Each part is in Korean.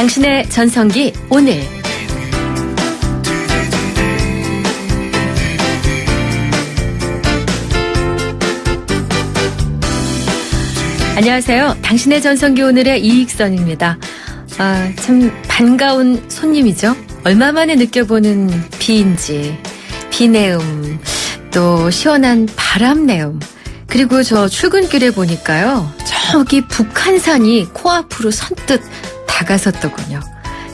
당신의 전성기 오늘. 안녕하세요. 당신의 전성기 오늘의 이익선입니다. 참 반가운 손님이죠. 얼마 만에 느껴보는 비인지, 비내음, 또 시원한 바람내음. 그리고 저 출근길에 보니까요, 저기 북한산이 코앞으로 선뜻 다가섰더군요.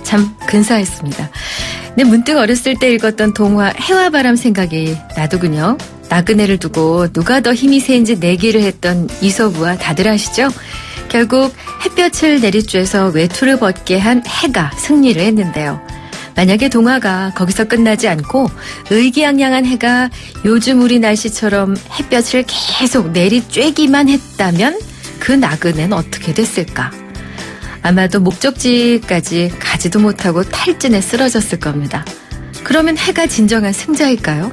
참 근사했습니다. 근데 문득 어렸을 때 읽었던 동화 해와 바람 생각이 나더군요. 나그네를 두고 누가 더 힘이 세인지 내기를 했던 이소부와 다들 아시죠? 결국 햇볕을 내리쬐서 외투를 벗게 한 해가 승리를 했는데요. 만약에 동화가 거기서 끝나지 않고 의기양양한 해가 요즘 우리 날씨처럼 햇볕을 계속 내리쬐기만 했다면 그 나그네는 어떻게 됐을까? 아마도 목적지까지 가지도 못하고 탈진에 쓰러졌을 겁니다. 그러면 해가 진정한 승자일까요?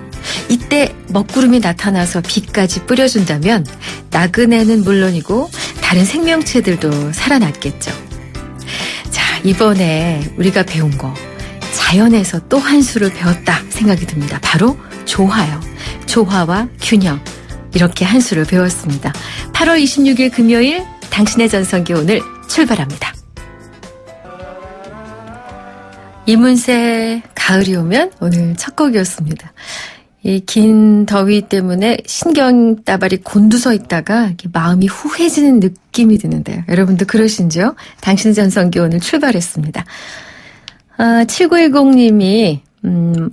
이때 먹구름이 나타나서 비까지 뿌려준다면 나그네는 물론이고 다른 생명체들도 살아났겠죠. 자, 이번에 우리가 배운 거 자연에서 또 한 수를 배웠다 생각이 듭니다. 바로 조화요. 조화와 균형. 이렇게 한 수를 배웠습니다. 8월 26일 금요일 당신의 전성기 오늘 출발합니다. 이문세 가을이 오면 오늘 첫 곡이었습니다. 이 긴 더위 때문에 신경따발이 곤두서 있다가 마음이 후해지는 느낌이 드는데요. 여러분도 그러신지요? 당신의 전성기 오늘 출발했습니다. 7910님이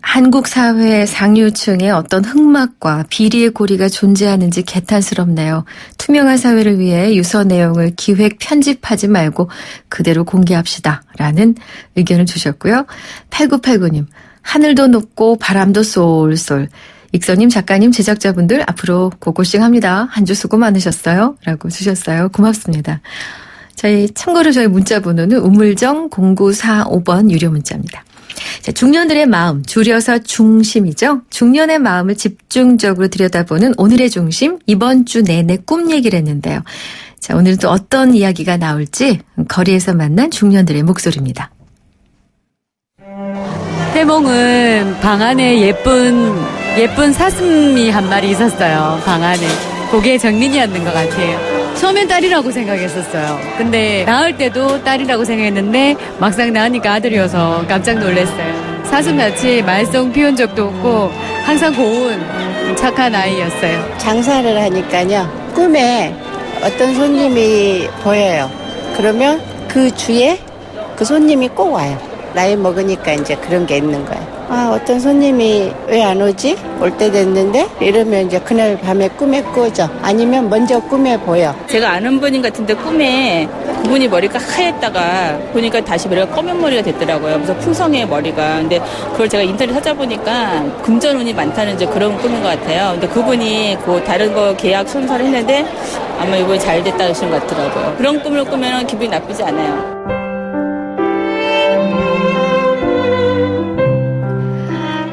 한국 사회 상류층에 어떤 흑막과 비리의 고리가 존재하는지 개탄스럽네요. 투명한 사회를 위해 유서 내용을 기획 편집하지 말고 그대로 공개합시다. 라는 의견을 주셨고요. 8989님, 하늘도 높고 바람도 쏠쏠. 익선님, 작가님, 제작자분들 앞으로 고고싱합니다. 한 주 수고 많으셨어요. 라고 주셨어요. 고맙습니다. 참고로 저희 문자 번호는 우물정 0945번 유료 문자입니다. 자, 중년들의 마음, 줄여서 중심이죠. 중년의 마음을 집중적으로 들여다보는 오늘의 중심, 이번 주 내내 꿈 얘기를 했는데요. 자, 오늘은 또 어떤 이야기가 나올지 거리에서 만난 중년들의 목소리입니다. 태몽은 방 안에 예쁜 사슴이 한 마리 있었어요. 방 안에. 그게 정민이었는 것 같아요. 처음엔 딸이라고 생각했었어요. 근데 낳을 때도 딸이라고 생각했는데 막상 낳으니까 아들이어서 깜짝 놀랐어요. 사슴같이 말썽 피운 적도 없고 항상 고운 착한 아이였어요. 장사를 하니까요. 꿈에 어떤 손님이 보여요. 그러면 그 주에 그 손님이 꼭 와요. 나이 먹으니까 이제 그런 게 있는 거예요. 어떤 손님이 왜 안 오지? 올 때 됐는데? 이러면 이제 그날 밤에 꿈에 꾸죠. 아니면 먼저 꿈에 보여. 제가 아는 분인 같은데 꿈에 그분이 머리가 하얗다가 보니까 다시 머리가 검은 머리가 됐더라고요. 그래서 풍성해 머리가. 근데 그걸 제가 인터넷 찾아보니까 금전운이 많다는 이제 그런 꿈인 것 같아요. 근데 그분이 그 다른 거 계약 손사를 했는데 아마 이번에 잘 됐다 하시는 것 같더라고요. 그런 꿈을 꾸면 기분이 나쁘지 않아요.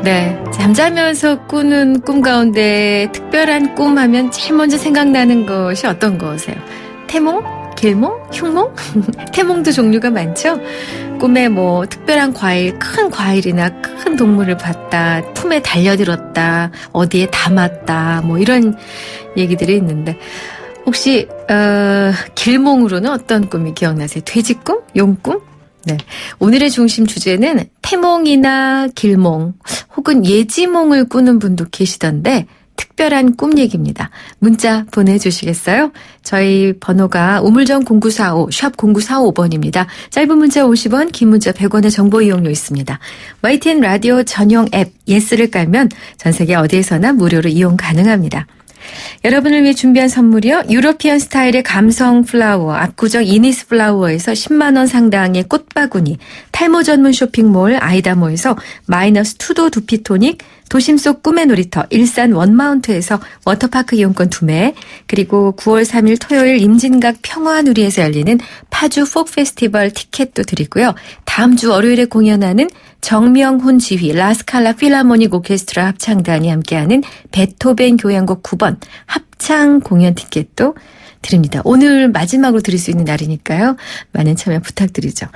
네, 잠자면서 꾸는 꿈 가운데 특별한 꿈 하면 제일 먼저 생각나는 것이 어떤 거세요? 태몽? 길몽? 흉몽? 태몽도 종류가 많죠? 꿈에 뭐 특별한 과일, 큰 과일이나 큰 동물을 봤다, 품에 달려들었다, 어디에 담았다, 뭐 이런 얘기들이 있는데 혹시 길몽으로는 어떤 꿈이 기억나세요? 돼지꿈? 용꿈? 네, 오늘의 중심 주제는 태몽이나 길몽 혹은 예지몽을 꾸는 분도 계시던데 특별한 꿈 얘기입니다. 문자 보내주시겠어요? 저희 번호가 우물정 0945, 샵 0945번입니다. 짧은 문자 50원, 긴 문자 100원의 정보 이용료 있습니다. YTN 라디오 전용 앱 예스를 깔면 전 세계 어디에서나 무료로 이용 가능합니다. 여러분을 위해 준비한 선물이요. 유러피안 스타일의 감성 플라워, 압구정 이니스 플라워에서 10만 원 상당의 꽃바구니, 탈모 전문 쇼핑몰 아이다모에서 -2도 두피토닉, 도심 속 꿈의 놀이터 일산 원마운트에서 워터파크 이용권 2매, 그리고 9월 3일 토요일 임진각 평화누리에서 열리는 파주 포크 페스티벌 티켓도 드리고요. 다음 주 월요일에 공연하는 정명훈 지휘 라스칼라 필하모닉 오케스트라 합창단이 함께하는 베토벤 교향곡 9번 합창 공연 티켓도 드립니다. 오늘 마지막으로 드릴 수 있는 날이니까요. 많은 참여 부탁드리죠.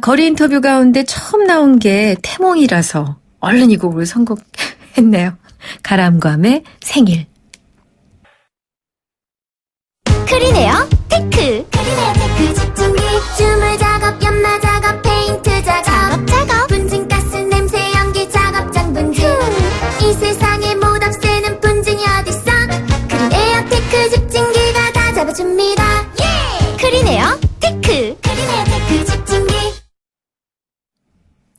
거리 인터뷰 가운데 처음 나온 게 태몽이라서 얼른 이 곡을 선곡했네요. 가람과의 생일. 크리네요 테크 크리네요 테크 집중기 주물 작업 연마 작업 페인트 작업 분진가스 냄새 연기 작업장 분진 이 세상에 못 없애는 분진이 어딨어 크리네요 테크 집중기가 다 잡아줍니다 예 크리네요 테크 크리네요 테크 집중기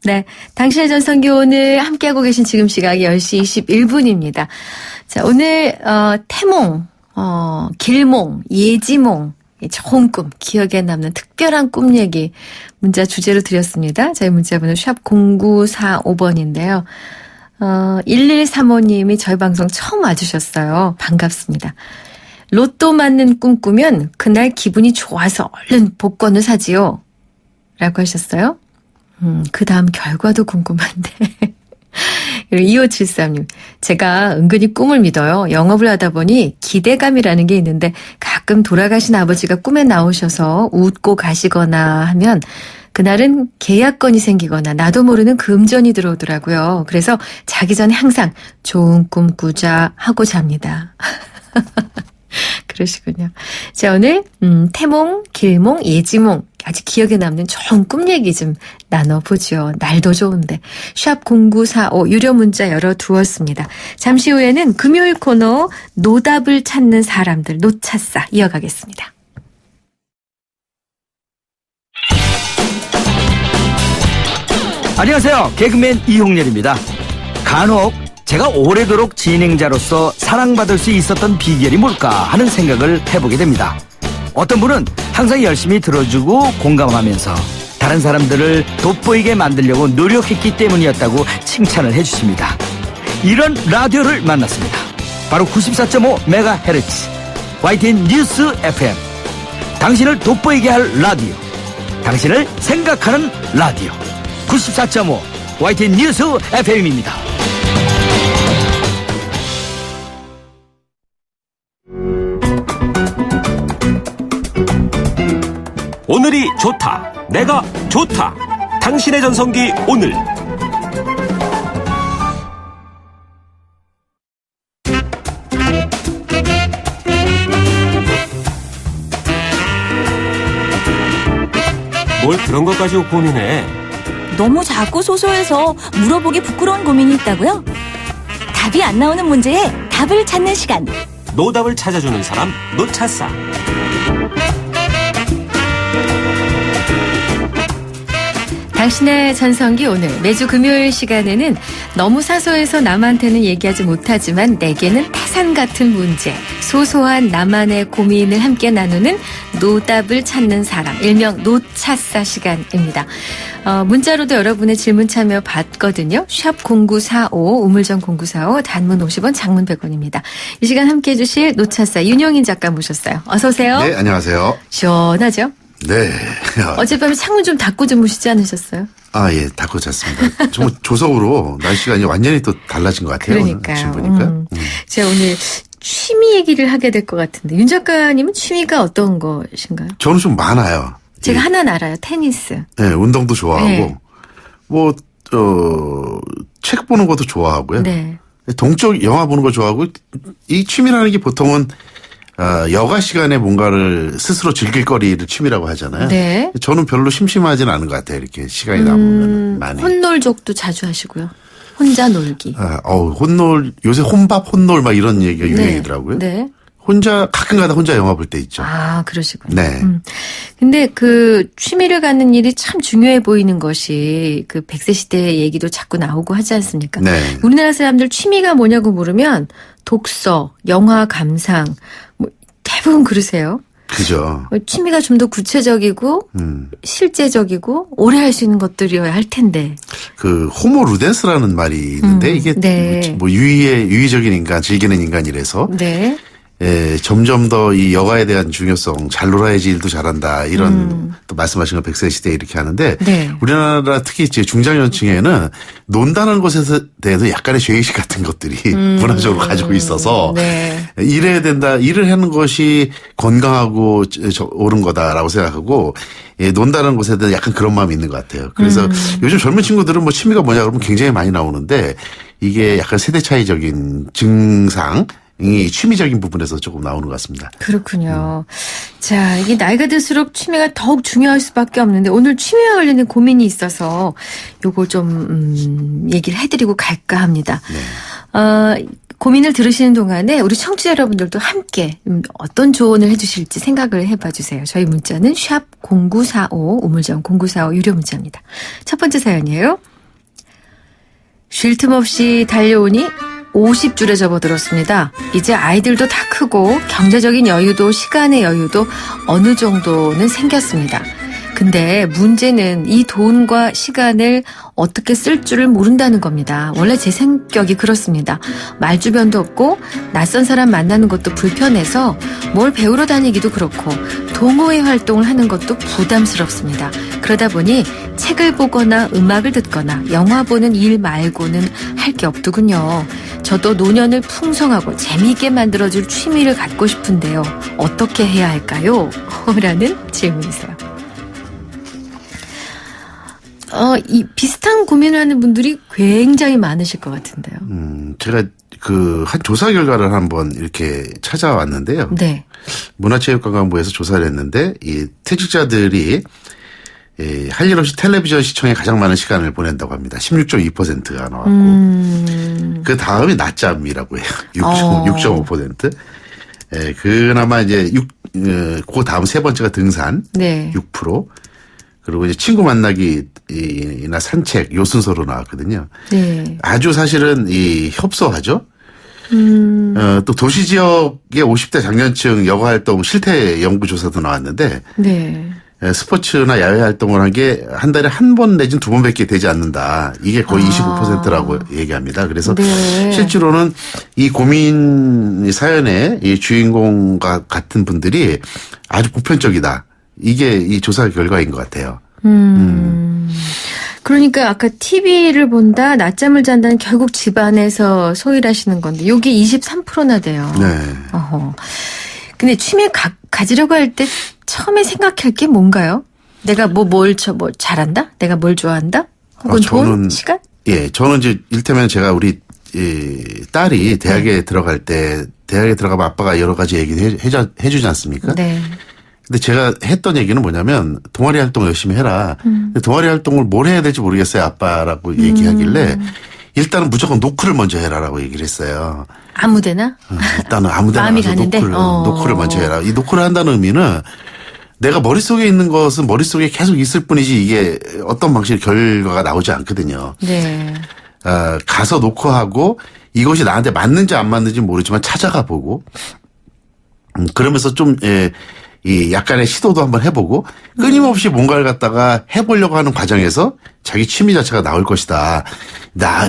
네. 당신의 전성기 오늘 함께하고 계신 지금 시각이 10시 21분입니다. 자, 오늘, 태몽, 길몽, 예지몽, 좋은 꿈, 기억에 남는 특별한 꿈 얘기 문자 주제로 드렸습니다. 저희 문자번호 샵 0945번인데요. 1135님이 저희 방송 처음 와주셨어요. 반갑습니다. 로또 맞는 꿈 꾸면 그날 기분이 좋아서 얼른 복권을 사지요. 라고 하셨어요. 그 다음 결과도 궁금한데. 2573님, 제가 은근히 꿈을 믿어요. 영업을 하다 보니 기대감이라는 게 있는데 가끔 돌아가신 아버지가 꿈에 나오셔서 웃고 가시거나 하면 그날은 계약건이 생기거나 나도 모르는 금전이 들어오더라고요. 그래서 자기 전에 항상 좋은 꿈 꾸자 하고 잡니다. 그러시군요. 자, 오늘 태몽, 길몽, 예지몽 아주 기억에 남는 좋은 꿈 얘기 좀 나눠보죠. 날도 좋은데. 샵 0945 유료 문자 열어두었습니다. 잠시 후에는 금요일 코너 노답을 찾는 사람들 노차싸 이어가겠습니다. 안녕하세요. 개그맨 이홍렬입니다. 간혹 제가 오래도록 진행자로서 사랑받을 수 있었던 비결이 뭘까 하는 생각을 해보게 됩니다. 어떤 분은 항상 열심히 들어주고 공감하면서 다른 사람들을 돋보이게 만들려고 노력했기 때문이었다고 칭찬을 해주십니다. 이런 라디오를 만났습니다. 바로 94.5MHz YTN 뉴스 FM. 당신을 돋보이게 할 라디오, 당신을 생각하는 라디오 94.5 YTN 뉴스 FM입니다. 오늘이 좋다. 내가 좋다. 당신의 전성기 오늘. 뭘 그런 것까지 고민해? 너무 작고 소소해서 물어보기 부끄러운 고민이 있다고요? 답이 안 나오는 문제에 답을 찾는 시간. 노답을 찾아주는 사람 노차싸. 당신의 전성기 오늘 매주 금요일 시간에는 너무 사소해서 남한테는 얘기하지 못하지만 내게는 태산 같은 문제, 소소한 나만의 고민을 함께 나누는 노답을 찾는 사람, 일명 노차싸 시간입니다. 문자로도 여러분의 질문 참여 받거든요. 샵 0945, 우물정 0945, 단문 50원, 장문 100원입니다. 이 시간 함께해 주실 노차싸 윤용인 작가 모셨어요. 어서 오세요. 네, 안녕하세요. 시원하죠? 네. 어젯밤에 창문 좀 닫고 주무시지 않으셨어요? 아, 예, 닫고 잤습니다. 정말 조석으로 날씨가 이제 완전히 또 달라진 것 같아요. 그러니까요. 지금 보니까. 제가 오늘 취미 얘기를 하게 될 것 같은데 윤 작가님은 취미가 어떤 것인가요? 저는 좀 많아요. 제가 예. 하나는 알아요. 테니스. 네, 운동도 좋아하고, 네. 책 보는 것도 좋아하고요. 네. 동적 영화 보는 거 좋아하고, 이 취미라는 게 보통은 여가 시간에 뭔가를 스스로 즐길 거리를 취미라고 하잖아요. 네. 저는 별로 심심하지는 않은 것 같아요. 이렇게 시간이 남으면 많이. 혼놀족도 자주 하시고요. 혼자 놀기. 혼놀, 요새 혼밥, 혼놀 막 이런 얘기가 유행이더라고요. 네. 혼자, 가끔가다 혼자 영화 볼 때 있죠. 아, 그러시군요. 네. 근데 그 취미를 갖는 일이 참 중요해 보이는 것이 그 100세 시대 얘기도 자꾸 나오고 하지 않습니까? 네. 우리나라 사람들 취미가 뭐냐고 물으면 독서, 영화 감상, 뭐 대부분 그러세요. 그죠. 취미가 좀 더 구체적이고 실제적이고 오래 할 수 있는 것들이어야 할 텐데. 그 호모 루덴스라는 말이 있는데 이게 네. 뭐 유의적인 인간, 즐기는 인간이라서 네. 점점 더 이 여가에 대한 중요성, 잘 놀아야지 일도 잘한다 이런 또 말씀하신 거 100세 시대 이렇게 하는데 네. 우리나라 특히 이제 중장년층에는 논다는 것에 대해서 약간의 죄의식 같은 것들이 문화적으로 가지고 있어서 네. 일해야 된다, 일을 하는 것이 건강하고 옳은 거다라고 생각하고 논다는 것에 대한 약간 그런 마음이 있는 것 같아요. 그래서 요즘 젊은 친구들은 뭐 취미가 뭐냐 그러면 굉장히 많이 나오는데 이게 약간 세대 차이적인 증상 이 취미적인 부분에서 조금 나오는 것 같습니다. 그렇군요. 자, 이게 나이가 들수록 취미가 더욱 중요할 수밖에 없는데 오늘 취미와 관련된 고민이 있어서 요거 좀 얘기를 해드리고 갈까 합니다. 네. 고민을 들으시는 동안에 우리 청취자 여러분들도 함께 어떤 조언을 해주실지 생각을 해봐 주세요. 저희 문자는 샵 0945 우물정 0945 유료 문자입니다. 첫 번째 사연이에요. 쉴 틈 없이 달려오니 50줄에 접어들었습니다. 이제 아이들도 다 크고 경제적인 여유도 시간의 여유도 어느 정도는 생겼습니다. 근데 문제는 이 돈과 시간을 어떻게 쓸 줄을 모른다는 겁니다. 원래 제 성격이 그렇습니다. 말주변도 없고 낯선 사람 만나는 것도 불편해서 뭘 배우러 다니기도 그렇고 동호회 활동을 하는 것도 부담스럽습니다. 그러다 보니 책을 보거나 음악을 듣거나 영화 보는 일 말고는 할 게 없더군요. 저도 노년을 풍성하고 재미있게 만들어줄 취미를 갖고 싶은데요. 어떻게 해야 할까요? 라는 질문이세요. 이 비슷한 고민을 하는 분들이 굉장히 많으실 것 같은데요. 제가 한 조사 결과를 한번 이렇게 찾아왔는데요. 네. 문화체육관광부에서 조사를 했는데 이 퇴직자들이 할 일 없이 텔레비전 시청에 가장 많은 시간을 보낸다고 합니다. 16.2%가 나왔고 그 다음이 낮잠이라고 해요. 6.5%. 그나마 이제 그 다음 세 번째가 등산 네. 6%. 그리고 이제 친구 만나기나 산책 요 순서로 나왔거든요. 네. 아주 사실은 협소하죠. 또 도시 지역의 50대 장년층 여가 활동 실태 연구조사도 나왔는데 네. 스포츠나 야외 활동을 한 게 한 달에 한 번 내지는 두 번밖에 되지 않는다. 이게 거의 25%라고 얘기합니다. 그래서 네. 실제로는 이 고민 사연의 이 주인공과 같은 분들이 아주 보편적이다. 이게 이 조사 결과인 것 같아요. 그러니까 아까 TV를 본다, 낮잠을 잔다는 결국 집안에서 소일하시는 건데 요게 23%나 돼요. 네. 어허. 근데 취미 가지려고 할 때 처음에 생각할 게 뭔가요? 내가 뭘 잘한다? 내가 뭘 좋아한다? 혹은 돈? 시간? 예, 저는 이제 일테면 제가 우리 딸이 대학에 들어갈 때 대학에 들어가면 아빠가 여러 가지 얘기 해주지 않습니까? 네. 근데 제가 했던 얘기는 뭐냐면 동아리 활동 열심히 해라. 근데 동아리 활동을 뭘 해야 될지 모르겠어요, 아빠라고 얘기하길래 일단은 무조건 노크를 먼저 해라라고 얘기를 했어요. 아무데나? 일단은 아무데나 마음이 가서 가는데? 노크를 먼저 해라. 이 노크를 한다는 의미는 내가 머릿속에 있는 것은 머릿속에 계속 있을 뿐이지 이게 어떤 방식의 결과가 나오지 않거든요. 네. 가서 노크하고 이것이 나한테 맞는지 안 맞는지 모르지만 찾아가 보고 그러면서 좀 이 약간의 시도도 한번 해보고 끊임없이 뭔가를 갖다가 해보려고 하는 과정에서 자기 취미 자체가 나올 것이다.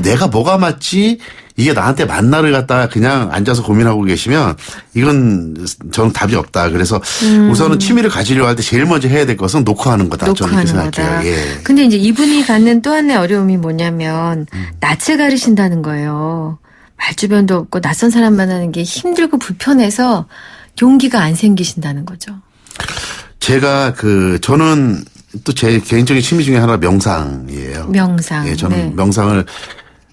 내가 뭐가 맞지? 이게 나한테 맞나를 갖다가 그냥 앉아서 고민하고 계시면 이건 저는 답이 없다. 그래서 우선은 취미를 가지려고 할 때 제일 먼저 해야 될 것은 노크하는 거다. 저는 그렇게 생각해요. 예. 근데 이제 이분이 갖는 또 하나의 어려움이 뭐냐면 낯을 가리신다는 거예요. 말주변도 없고 낯선 사람 만나는 게 힘들고 불편해서 용기가 안 생기신다는 거죠. 제가 저는 또 제 개인적인 취미 중에 하나가 명상이에요. 명상. 예, 저는 네. 명상을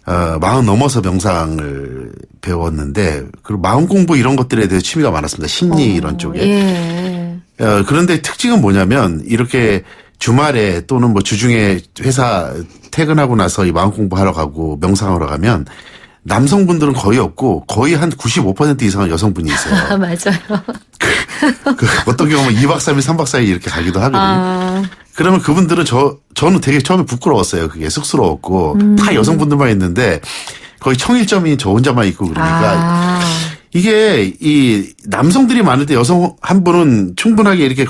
40 넘어서 명상을 배웠는데 그리고 마음 공부 이런 것들에 대해서 취미가 많았습니다. 심리 이런 쪽에. 예. 그런데 특징은 뭐냐면 이렇게 주말에 또는 뭐 주중에 회사 퇴근하고 나서 이 마음 공부하러 가고 명상하러 가면 남성분들은 거의 없고 거의 한 95% 이상은 여성분이 있어요. 맞아요. 어떤 경우는 2박 3일, 3박 4일 이렇게 가기도 하거든요. 그러면 그분들은 저는 되게 처음에 부끄러웠어요. 그게 쑥스러웠고 다 여성분들만 있는데 거의 청일점이 저 혼자만 있고 그러니까 이게 이 남성들이 많을 때 여성 한 분은 충분하게 이렇게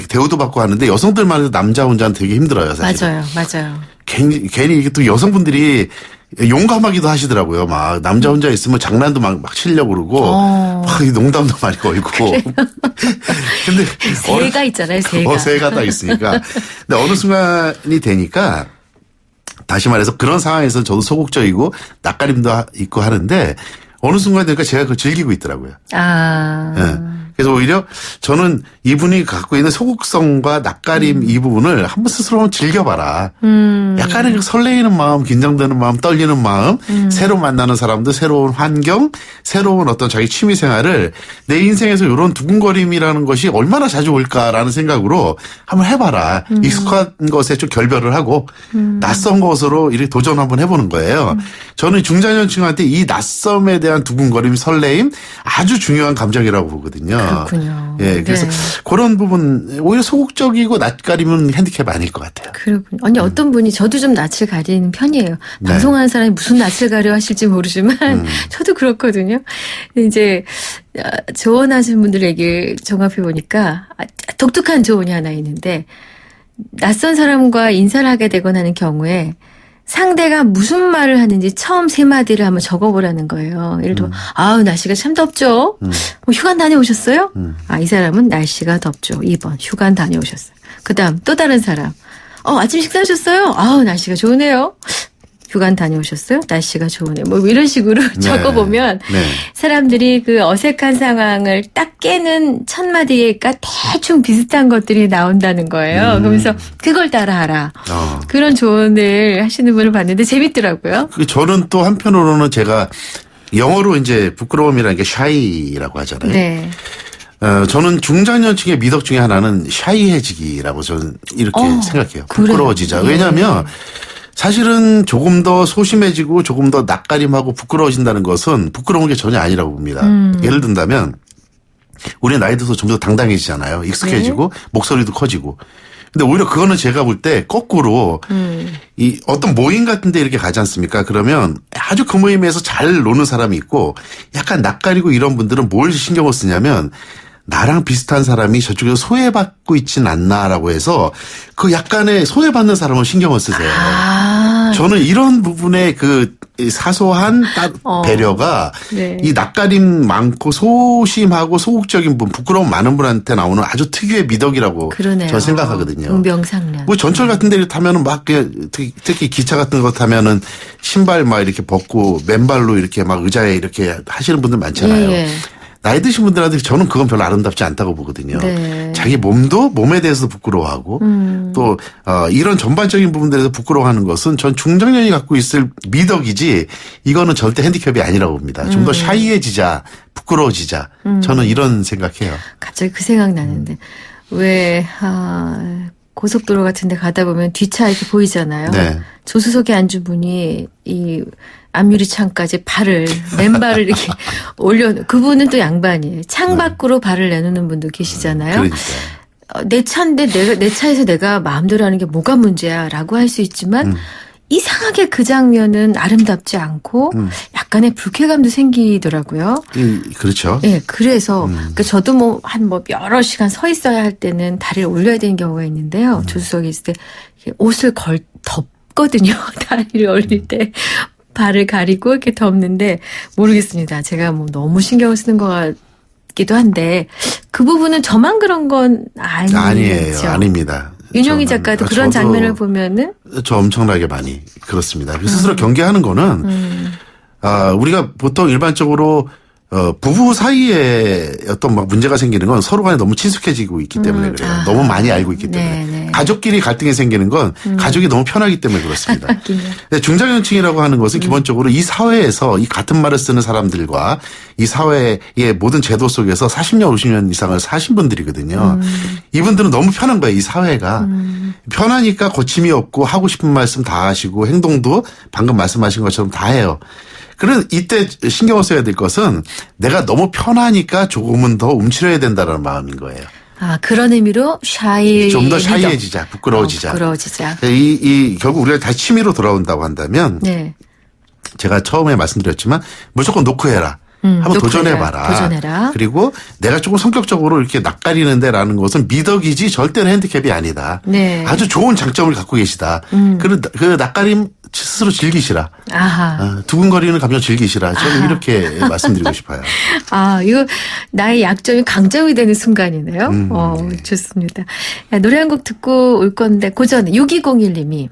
대우도 받고 하는데 여성들 많을 때 남자 혼자는 되게 힘들어요. 사실. 맞아요. 괜히 이게 또 여성분들이 용감하기도 하시더라고요. 막 남자 혼자 있으면 장난도 막 치려고 그러고 막 농담도 많이 걸고. 근데 새가 있잖아요. 새가. 새가 딱 있으니까. 근데 어느 순간이 되니까 다시 말해서 그런 상황에서 저도 소극적이고 낯가림도 있고 하는데 어느 순간 되니까 제가 그걸 즐기고 있더라고요. 아. 네. 그래서 오히려 저는 이분이 갖고 있는 소극성과 낯가림 이 부분을 한번 스스로 한번 즐겨봐라. 약간의 그 설레이는 마음, 긴장되는 마음, 떨리는 마음, 새로 만나는 사람들, 새로운 환경, 새로운 어떤 자기 취미 생활을 내 인생에서 이런 두근거림이라는 것이 얼마나 자주 올까라는 생각으로 한번 해봐라. 익숙한 것에 좀 결별을 하고 낯선 것으로 이렇게 도전 한번 해보는 거예요. 저는 중장년층한테 이 낯섦에 대한 두근거림, 설레임 아주 중요한 감정이라고 보거든요. 그렇군요. 예, 그래서 네. 그런 부분 오히려 소극적이고 낯가림은 핸디캡 아닐 것 같아요. 그렇군요. 아니 어떤 분이 저도 좀 낯을 가리는 편이에요. 네. 방송하는 사람이 무슨 낯을 가려 하실지 모르지만 저도 그렇거든요. 이제 조언하시는 분들 얘기를 종합해 보니까 독특한 조언이 하나 있는데 낯선 사람과 인사를 하게 되거나 하는 경우에 상대가 무슨 말을 하는지 처음 세 마디를 한번 적어보라는 거예요. 예를 들어, 아우, 날씨가 참 덥죠? 뭐 휴가 다녀오셨어요? 이 사람은 날씨가 덥죠. 2번, 휴가 다녀오셨어요. 그 다음, 또 다른 사람. 아침 식사하셨어요? 아우, 날씨가 좋으네요. 휴가 다녀오셨어요? 날씨가 좋으네요. 뭐 이런 식으로 적어보면 네. 사람들이 그 어색한 상황을 딱 깨는 첫 마디가 대충 비슷한 것들이 나온다는 거예요. 그러면서 그걸 따라하라. 그런 조언을 하시는 분을 봤는데 재밌더라고요. 저는 또 한편으로는 제가 영어로 이제 부끄러움이라는 게 shy라고 하잖아요. 네. 저는 중장년층의 미덕 중에 하나는 샤이해지기라고 저는 이렇게 생각해요. 그래요? 부끄러워지자. 예. 왜냐하면 사실은 조금 더 소심해지고 조금 더 낯가림하고 부끄러워진다는 것은 부끄러운 게 전혀 아니라고 봅니다. 예를 든다면 우리 나이 들어서 좀 더 당당해지잖아요. 익숙해지고 목소리도 커지고. 근데 오히려 그거는 제가 볼 때 거꾸로 이 어떤 모임 같은 데 이렇게 가지 않습니까? 그러면 아주 그 모임에서 잘 노는 사람이 있고 약간 낯가리고 이런 분들은 뭘 신경을 쓰냐면 나랑 비슷한 사람이 저쪽에서 소외받고 있진 않나라고 해서 그 약간의 소외받는 사람을 신경을 쓰세요. 저는 이런 부분에 그 사소한 배려가 네. 이 낯가림 많고 소심하고 소극적인 분, 부끄러움 많은 분한테 나오는 아주 특유의 미덕이라고 그러네요. 저는 생각하거든요. 응병상련. 뭐 전철 같은 데 타면은 막 특히 기차 같은 거 타면은 신발 막 이렇게 벗고 맨발로 이렇게 막 의자에 이렇게 하시는 분들 많잖아요. 예. 나이 드신 분들한테 저는 그건 별로 아름답지 않다고 보거든요. 네. 자기 몸에 대해서도 부끄러워하고 또 이런 전반적인 부분들에서 부끄러워하는 것은 전 중장년이 갖고 있을 미덕이지 이거는 절대 핸디캡이 아니라고 봅니다. 좀 더 샤이해지자, 부끄러워지자. 저는 이런 생각해요. 갑자기 그 생각 나는데 왜 고속도로 같은 데 가다 보면 뒷차 이렇게 보이잖아요. 네. 조수석에 앉은 분이 이 앞유리 창까지 맨발을 이렇게 그분은 또 양반이에요. 창 밖으로 발을 내놓는 분도 계시잖아요. 그러니까요. 내 차인데 내 차에서 내가 마음대로 하는 게 뭐가 문제야라고 할 수 있지만 이상하게 그 장면은 아름답지 않고 약간의 불쾌감도 생기더라고요. 그렇죠. 네, 그래서 그러니까 저도 여러 시간 서 있어야 할 때는 다리를 올려야 되는 경우가 있는데요. 조수석에 있을 때 옷을 덮거든요. 다리를 올릴 때. 발을 가리고 이렇게 덮는데 모르겠습니다. 제가 너무 신경을 쓰는 것 같기도 한데 그 부분은 저만 그런 건 아니에요. 아닙니다. 윤영희 작가도 그런 장면을 보면은 저 엄청나게 많이 그렇습니다. 스스로 경계하는 거는 우리가 보통 일반적으로 부부 사이에 어떤 문제가 생기는 건 서로 간에 너무 친숙해지고 있기 때문에 그래요. 너무 많이 알고 있기 때문에. 네네. 가족끼리 갈등이 생기는 건 가족이 너무 편하기 때문에 그렇습니다. 근데 중장년층이라고 하는 것은 기본적으로 이 사회에서 이 같은 말을 쓰는 사람들과 이 사회의 모든 제도 속에서 40년, 50년 이상을 사신 분들이거든요. 이분들은 너무 편한 거예요. 이 사회가. 편하니까 거침이 없고 하고 싶은 말씀 다 하시고 행동도 방금 말씀하신 것처럼 다 해요. 그래서 이때 신경을 써야 될 것은 내가 너무 편하니까 조금은 더 움츠려야 된다는 마음인 거예요. 그런 의미로 좀 더 샤이해지자, 부끄러워지자. 결국 우리가 다시 취미로 돌아온다고 한다면 네. 제가 처음에 말씀드렸지만 무조건 노크해라. 한번 도전해봐라. 그리고 내가 조금 성격적으로 이렇게 낯가리는데라는 것은 미덕이지 절대로 핸디캡이 아니다. 네. 아주 좋은 장점을 갖고 계시다. 그 낯가림 스스로 즐기시라. 아하. 두근거리는 감정 즐기시라. 저는 이렇게 말씀드리고 싶어요. 아, 이거 나의 약점이 강점이 되는 순간이네요. 좋습니다. 야, 노래 한 곡 듣고 올 건데, 그 전에 6201님이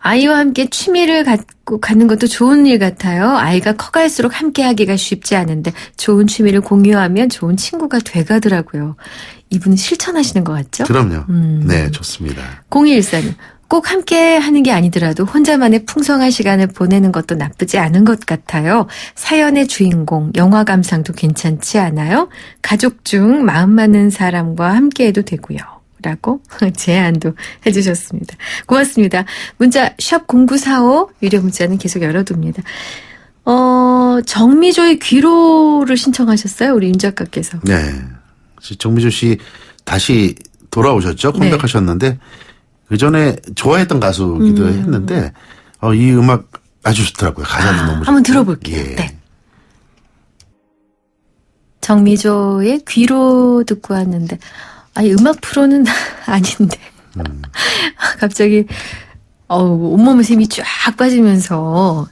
아이와 함께 취미를 갖고 가는 것도 좋은 일 같아요. 아이가 커갈수록 함께 하기가 쉽지 않은데 좋은 취미를 공유하면 좋은 친구가 돼가더라고요. 이분은 실천하시는 것 같죠? 그럼요. 네, 좋습니다. 0214님. 꼭 함께 하는 게 아니더라도 혼자만의 풍성한 시간을 보내는 것도 나쁘지 않은 것 같아요. 사연의 주인공, 영화 감상도 괜찮지 않아요? 가족 중 마음 맞는 사람과 함께해도 되고요. 라고 제안도 해주셨습니다. 고맙습니다. 문자 샵 0945 유료 문자는 계속 열어둡니다. 정미조의 귀로를 신청하셨어요? 우리 윤 작가께서. 네. 정미조 씨 다시 돌아오셨죠? 컴백하셨는데 그 전에 좋아했던 가수기도 했는데 이 음악 아주 좋더라고요. 가사도 너무 좋고. 한번 들어볼게요. 예. 네. 정미조의 귀로 듣고 왔는데 아니 음악 프로는 아닌데 갑자기 온몸에 힘이 쫙 빠지면서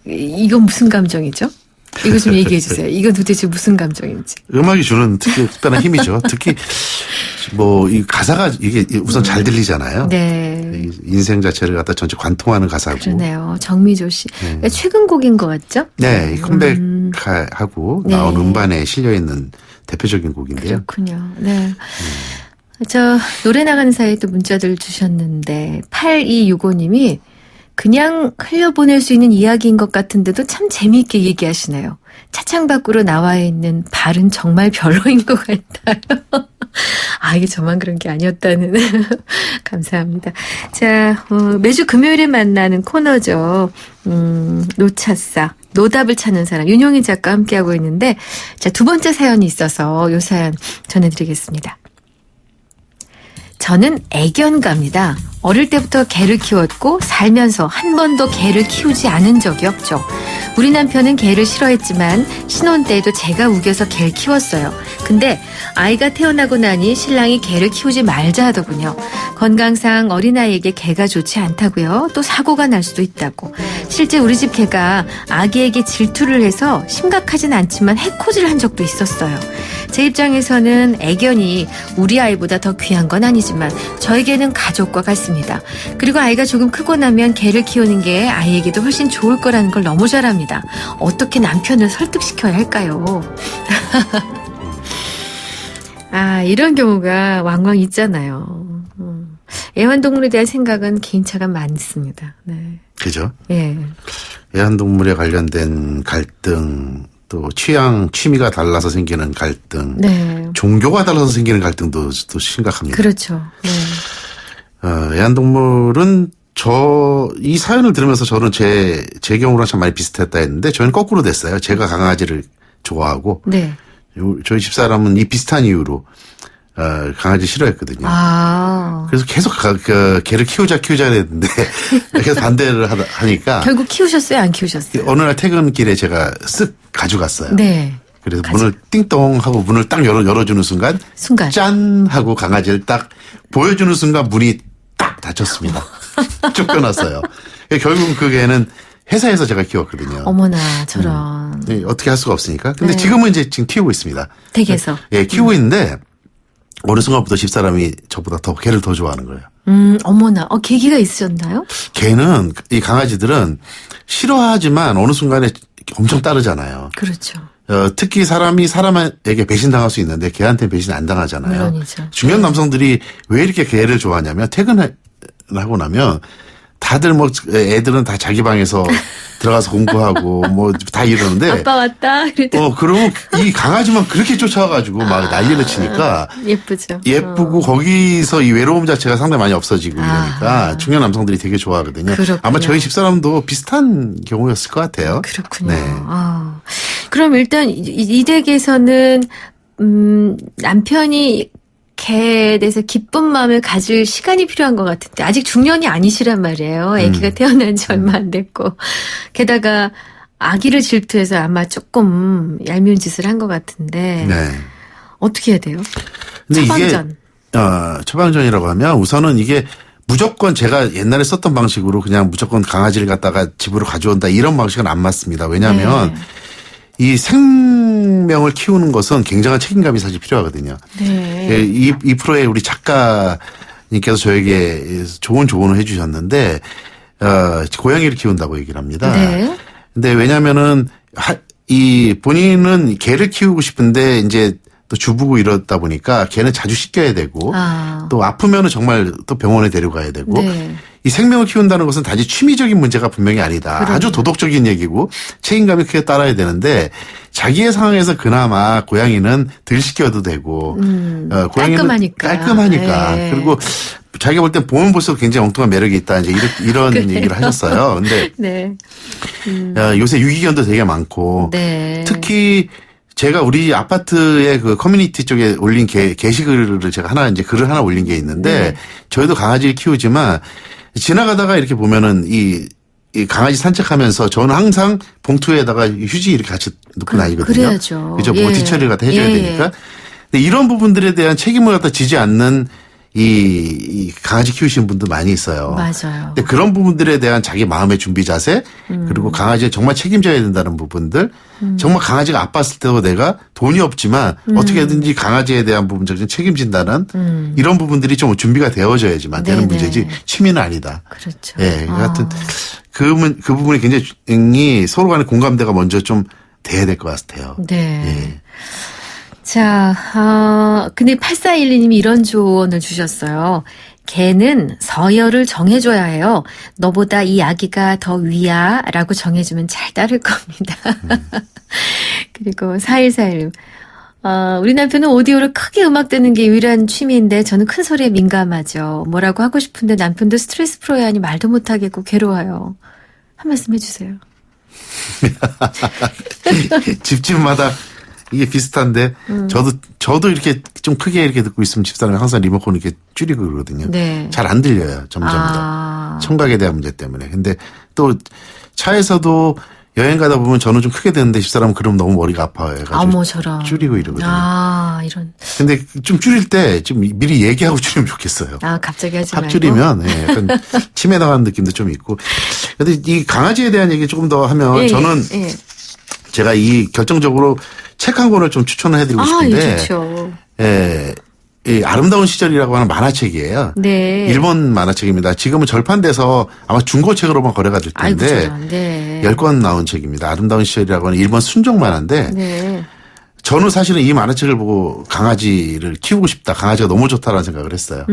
이건 무슨 감정이죠? 이거 좀 얘기해 주세요. 이건 도대체 무슨 감정인지. 음악이 주는 특별한 힘이죠. 특히 이 가사가 이게 우선 잘 들리잖아요. 네. 인생 자체를 갖다 전체 관통하는 가사고. 그러네요. 정미조 씨. 네. 최근 곡인 것 같죠? 네. 컴백하고 네. 나온 음반에 실려 있는 대표적인 곡인데요. 그렇군요. 네. 저 노래 나가는 사이에 또 문자들 주셨는데 8265님이 그냥 흘려보낼 수 있는 이야기인 것 같은데도 참 재미있게 얘기하시네요. 차창 밖으로 나와 있는 발은 정말 별로인 것 같아요. 이게 저만 그런 게 아니었다는. 감사합니다. 자, 매주 금요일에 만나는 코너죠. 노차싸. 노답을 찾는 사람. 윤용희 작가와 함께하고 있는데, 자, 두 번째 사연이 있어서 요 사연 전해드리겠습니다. 저는 애견가입니다. 어릴 때부터 개를 키웠고 살면서 한 번도 개를 키우지 않은 적이 없죠. 우리 남편은 개를 싫어했지만 신혼 때에도 제가 우겨서 개를 키웠어요. 근데 아이가 태어나고 나니 신랑이 개를 키우지 말자 하더군요. 건강상 어린아이에게 개가 좋지 않다고요. 또 사고가 날 수도 있다고. 실제 우리 집 개가 아기에게 질투를 해서 심각하진 않지만 해코지를 한 적도 있었어요. 제 입장에서는 애견이 우리 아이보다 더 귀한 건 아니지만 저에게는 가족과 같습니다. 그리고 아이가 조금 크고 나면 개를 키우는 게 아이에게도 훨씬 좋을 거라는 걸 너무 잘 압니다. 어떻게 남편을 설득시켜야 할까요? 이런 경우가 왕왕 있잖아요. 애완동물에 대한 생각은 개인차가 많습니다. 네. 그죠? 예. 애완동물에 관련된 갈등, 또 취미가 달라서 생기는 갈등, 네. 종교가 달라서 생기는 갈등도 또 심각합니다. 그렇죠. 네. 애완동물은 이 사연을 들으면서 저는 제 경우랑 참 많이 비슷했다 했는데 저는 거꾸로 됐어요. 제가 강아지를 좋아하고 네. 저희 집사람은 이 비슷한 이유로 강아지 싫어했거든요. 그래서 계속 개를 키우자 했는데 계속 반대를 하니까 결국 키우셨어요? 안 키우셨어요? 어느 날 퇴근길에 제가 쓱 가져갔어요. 네. 그래서 문을 띵동 하고 문을 딱 열어주는 순간 짠 하고 강아지를 딱 보여주는 순간 문이 딱 닫혔습니다. 쫓겨났어요. 결국은 그 개는 회사에서 제가 키웠거든요. 어머나 저런. 네, 어떻게 할 수가 없으니까. 근데 네. 지금은 지금 키우고 있습니다. 댁에서. 예, 키우고 있는데 어느 순간부터 집사람이 저보다 개를 더 좋아하는 거예요. 어머나. 계기가 있으셨나요? 개는 이 강아지들은 싫어하지만 어느 순간에 엄청 따르잖아요. 그렇죠. 특히 사람이 사람에게 배신당할 수 있는데 개한테는 배신 안 당하잖아요. 물론이죠. 중년 남성들이 왜 이렇게 개를 좋아하냐면 퇴근하고 나면 다들 애들은 다 자기 방에서 들어가서 공부하고 다 이러는데 아빠 왔다. 그러면 이 강아지만 그렇게 쫓아와가지고 막 난리를 치니까 예쁘죠. 예쁘고 거기서 이 외로움 자체가 상당히 많이 없어지고 이러니까 중년 남성들이 되게 좋아하거든요. 그렇군요. 아마 저희 집사람도 비슷한 경우였을 것 같아요. 그렇군요. 네. 그럼 일단 이 댁에서는 남편이 개에 대해서 기쁜 마음을 가질 시간이 필요한 것 같은데 아직 중년이 아니시란 말이에요. 아기가 태어난 지 얼마 안 됐고 게다가 아기를 질투해서 아마 조금 얄미운 짓을 한 것 같은데 네. 어떻게 해야 돼요? 근데 처방전. 처방전이라고 하면 우선은 이게 무조건 제가 옛날에 썼던 방식으로 그냥 무조건 강아지를 갖다가 집으로 가져온다 이런 방식은 안 맞습니다. 왜냐하면 이 생명을 키우는 것은 굉장한 책임감이 사실 필요하거든요. 네. 이 프로에 우리 작가님께서 저에게 좋은 조언을 해 주셨는데 고양이를 키운다고 얘기를 합니다. 네. 근데 왜냐면은 이 본인은 개를 키우고 싶은데 이제 또 주부고 이러다 보니까 개는 자주 씻겨야 되고 또 아프면은 정말 또 병원에 데려가야 되고 네. 이 생명을 키운다는 것은 단지 취미적인 문제가 분명히 아니다. 그럼요. 아주 도덕적인 얘기고 책임감이 크게 따라야 되는데 자기의 상황에서 그나마 고양이는 덜 씻겨도 되고 고양이는 깔끔하니까 네. 그리고 자기가 볼 땐 보면 볼수록 굉장히 엉뚱한 매력이 있다. 이제 이런 얘기를 하셨어요. 근데 네. 요새 유기견도 되게 많고 네. 특히 제가 우리 아파트의 그 커뮤니티 쪽에 올린 게시글을 제가 글을 하나 올린 게 있는데 저희도 강아지를 키우지만 지나가다가 이렇게 보면은 이 강아지 산책하면서 저는 항상 봉투에다가 휴지 이렇게 같이 넣고 다니거든요. 그래야죠. 그죠? 뭐 뒤처리를 갖다 해줘야 되니까. 근데 이런 부분들에 대한 책임을 갖다 지지 않는 이 강아지 키우시는 분들 많이 있어요. 맞아요. 근데 그런 부분들에 대한 자기 마음의 준비 자세 그리고 강아지에 정말 책임져야 된다는 부분들 정말 강아지가 아팠을 때도 내가 돈이 없지만 어떻게든지 강아지에 대한 부분적인 책임진다는 이런 부분들이 좀 준비가 되어져야지만 되는 네네. 문제지 취미는 아니다. 그렇죠. 예, 하여튼 그 부분이 굉장히 서로 간의 공감대가 먼저 좀 돼야 될 것 같아요. 네. 예. 자, 근데 8412님이 이런 조언을 주셨어요. 개는 서열을 정해줘야 해요. 너보다 이 아기가 더 위야 라고 정해주면 잘 따를 겁니다. 그리고 4141님. 우리 남편은 오디오를 크게 음악 듣는 게 유일한 취미인데 저는 큰 소리에 민감하죠. 뭐라고 하고 싶은데 남편도 스트레스 풀어야 하니 말도 못하겠고 괴로워요. 한 말씀 해주세요. 집집마다 이게 비슷한데 저도 이렇게 좀 크게 이렇게 듣고 있으면 집사람이 항상 리모컨을 이렇게 줄이고 그러거든요. 네. 잘 안 들려요. 점점 더. 청각에 대한 문제 때문에. 근데 또 차에서도 여행 가다 보면 저는 좀 크게 듣는데 집사람은 그러면 너무 머리가 아파요. 해가지고 저런. 줄이고 이러거든요. 이런. 근데 좀 줄일 때 좀 미리 얘기하고 줄이면 좋겠어요. 갑자기 하지 확 말고. 줄이면 약간 치매 나가는 느낌도 좀 있고. 근데 이 강아지에 대한 얘기 조금 더 하면 저는 제가 이 결정적으로 책 한 권을 좀 추천을 해드리고 싶은데, 좋죠. 이 아름다운 시절이라고 하는 만화책이에요. 네. 일본 만화책입니다. 지금은 절판돼서 아마 중고책으로만 거래가 될 텐데, 네. 10권 나온 책입니다. 아름다운 시절이라고 하는 일본 순정 만화인데, 네. 저는 사실은 이 만화책을 보고 강아지를 키우고 싶다. 강아지가 너무 좋다라는 생각을 했어요.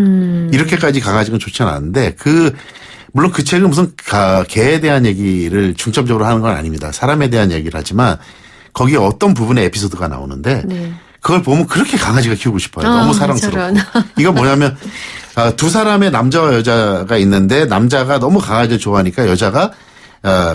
이렇게까지 강아지가 좋지 않았는데, 물론 그 책은 무슨 개에 대한 얘기를 중점적으로 하는 건 아닙니다. 사람에 대한 얘기를 하지만 거기에 어떤 부분에 에피소드가 나오는데 그걸 보면 그렇게 강아지가 키우고 싶어요. 너무 사랑스럽고. 이건 뭐냐면 두 사람의 남자와 여자가 있는데 남자가 너무 강아지를 좋아하니까 여자가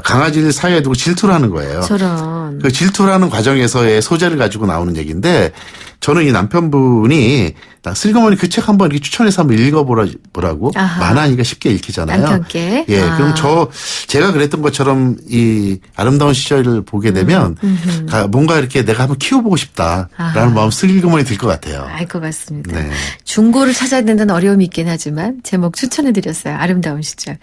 강아지를 사이에 두고 질투를 하는 거예요. 저런. 그 질투를 하는 과정에서의 소재를 가지고 나오는 얘기인데 저는 이 남편분이 슬그머니 그 책 한번 이렇게 추천해서 한번 읽어보라고 만화니까 쉽게 읽히잖아요. 남편께. 예, 그럼 제가 그랬던 것처럼 이 아름다운 시절을 보게 되면 뭔가 이렇게 내가 한번 키워보고 싶다라는 마음 슬그머니 들 것 같아요. 알 것 같습니다. 네. 중고를 찾아야 된다는 어려움이 있긴 하지만 제목 추천해드렸어요. 아름다운 시절.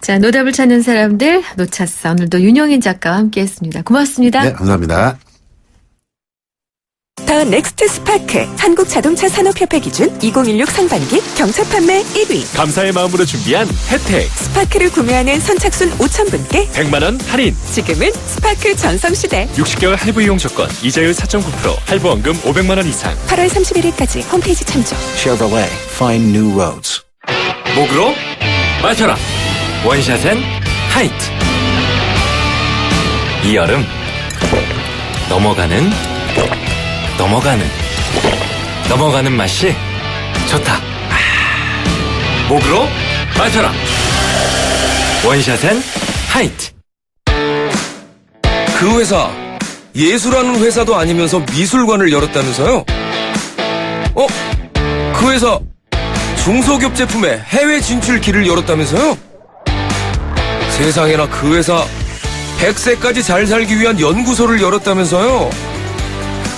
자, 노답을 찾는 사람들 놓쳤어. 오늘도 윤영인 작가와 함께했습니다. 고맙습니다. 네, 감사합니다. 더 넥스트 스파크 한국자동차 산업협회 기준 2016 상반기 경차 판매 1위. 감사의 마음으로 준비한 혜택. 스파크를 구매하는 선착순 5,000분께 100만 원 할인. 지금은 스파크 전성시대. 60개월 할부 이용 조건. 이자율 4.9%. 할부원금 500만 원 이상. 8월 31일까지 홈페이지 참조. Chevrolet. Find new roads. 목으로 마셔라. 원샷엔 하이트. 이 여름 넘어가는 맛이 좋다. 목으로 마셔라. 원샷엔 하이트. 그 회사 예술하는 회사도 아니면서 미술관을 열었다면서요? 그 회사 중소기업 제품의 해외 진출 길을 열었다면서요? 세상에나 그 회사 100세까지 잘 살기 위한 연구소를 열었다면서요?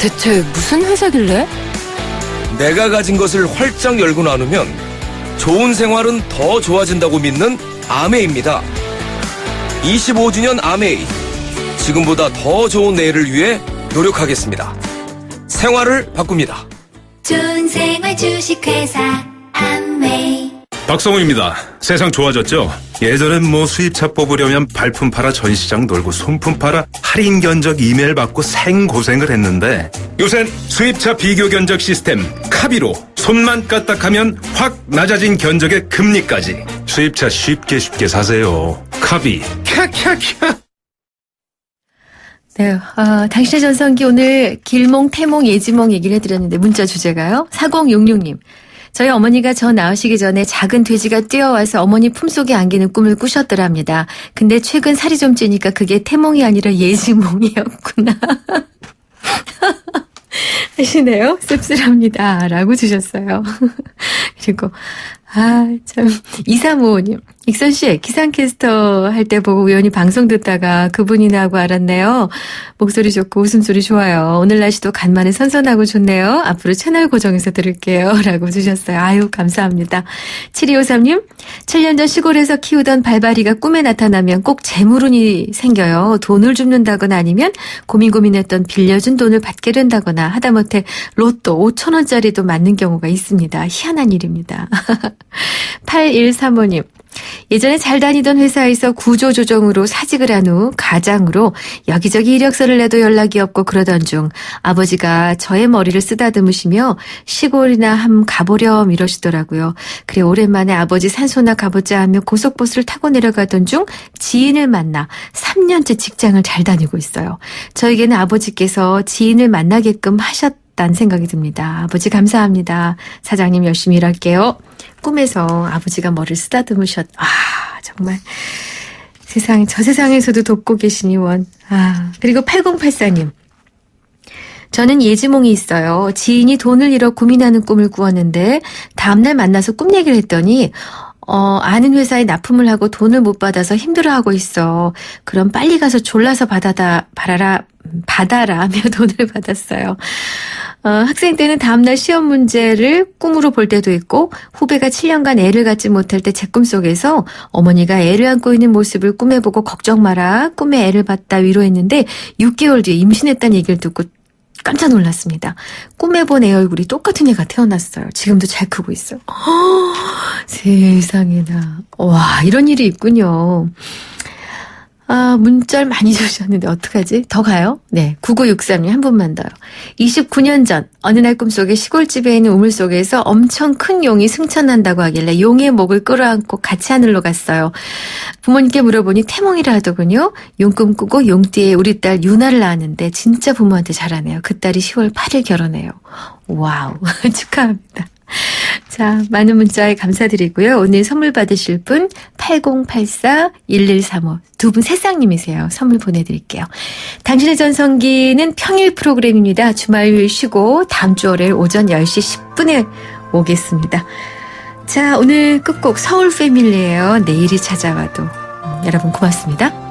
대체 무슨 회사길래? 내가 가진 것을 활짝 열고 나누면 좋은 생활은 더 좋아진다고 믿는 아메이입니다. 25주년 아메이. 지금보다 더 좋은 내일을 위해 노력하겠습니다. 생활을 바꿉니다. 좋은 생활 주식회사 암웨이. 박성우입니다. 세상 좋아졌죠? 예전엔 수입차 뽑으려면 발품 팔아 전시장 돌고 손품 팔아 할인 견적 이메일 받고 생고생을 했는데 요샌 수입차 비교 견적 시스템 카비로 손만 까딱하면 확 낮아진 견적의 금리까지 수입차 쉽게 사세요. 카비. 캬캬캬. 네, 당신의 전성기 오늘 길몽, 태몽, 예지몽 얘기를 해드렸는데 문자 주제가요. 4066님. 저희 어머니가 저 낳으시기 전에 작은 돼지가 뛰어와서 어머니 품속에 안기는 꿈을 꾸셨더랍니다. 근데 최근 살이 좀 찌니까 그게 태몽이 아니라 예지몽이었구나. 하시네요. 씁쓸합니다. 라고 주셨어요. 그리고 참 2355님. 익선씨 기상캐스터 할 때 보고 우연히 방송 듣다가 그분이나 하고 알았네요. 목소리 좋고 웃음소리 좋아요. 오늘 날씨도 간만에 선선하고 좋네요. 앞으로 채널 고정해서 들을게요. 라고 주셨어요. 아유 감사합니다. 7253님. 7년 전 시골에서 키우던 발바리가 꿈에 나타나면 꼭 재물운이 생겨요. 돈을 줍는다거나 아니면 고민했던 빌려준 돈을 받게 된다거나 하다못해 로또 5,000원짜리도 맞는 경우가 있습니다. 희한한 일입니다. 8135님. 예전에 잘 다니던 회사에서 구조조정으로 사직을 한 후 가장으로 여기저기 이력서를 내도 연락이 없고 그러던 중 아버지가 저의 머리를 쓰다듬으시며 시골이나 함 가보렴 이러시더라고요. 그래 오랜만에 아버지 산소나 가보자 하며 고속버스를 타고 내려가던 중 지인을 만나 3년째 직장을 잘 다니고 있어요. 저에게는 아버지께서 지인을 만나게끔 하셨다는 생각이 듭니다. 아버지 감사합니다. 사장님 열심히 일할게요. 꿈에서 아버지가 머리를 쓰다듬으셨. 정말 저 세상에서도 돕고 계시니 원. 그리고 8084님. 저는 예지몽이 있어요. 지인이 돈을 잃어 고민하는 꿈을 꾸었는데 다음날 만나서 꿈 얘기를 했더니 아는 회사에 납품을 하고 돈을 못 받아서 힘들어하고 있어. 그럼 빨리 가서 졸라서 받아라며 돈을 받았어요. 학생 때는 다음날 시험 문제를 꿈으로 볼 때도 있고 후배가 7년간 애를 갖지 못할 때 제 꿈속에서 어머니가 애를 안고 있는 모습을 꿈에 보고 걱정 마라. 꿈에 애를 봤다 위로했는데 6개월 뒤에 임신했다는 얘기를 듣고 깜짝 놀랐습니다. 꿈에 본 애 얼굴이 똑같은 애가 태어났어요. 지금도 잘 크고 있어요. 세상에나. 와, 이런 일이 있군요. 문자를 많이 주셨는데 어떡하지? 더 가요? 네, 9963님 한 분만 더요. 29년 전 어느 날 꿈속에 시골집에 있는 우물 속에서 엄청 큰 용이 승천한다고 하길래 용의 목을 끌어안고 같이 하늘로 갔어요. 부모님께 물어보니 태몽이라 하더군요. 용 꿈꾸고 용띠에 우리 딸 유나를 낳았는데 진짜 부모한테 잘하네요. 그 딸이 10월 8일 결혼해요. 와우, 축하합니다. 자, 많은 문자에 감사드리고요. 오늘 선물 받으실 분 8084-1135 두 분 새싹님이세요. 선물 보내드릴게요. 당신의 전성기는 평일 프로그램입니다. 주말 쉬고 다음 주 월요일 오전 10시 10분에 오겠습니다. 자, 오늘 끝곡 서울 패밀리예요. 내일이 찾아와도. 여러분 고맙습니다.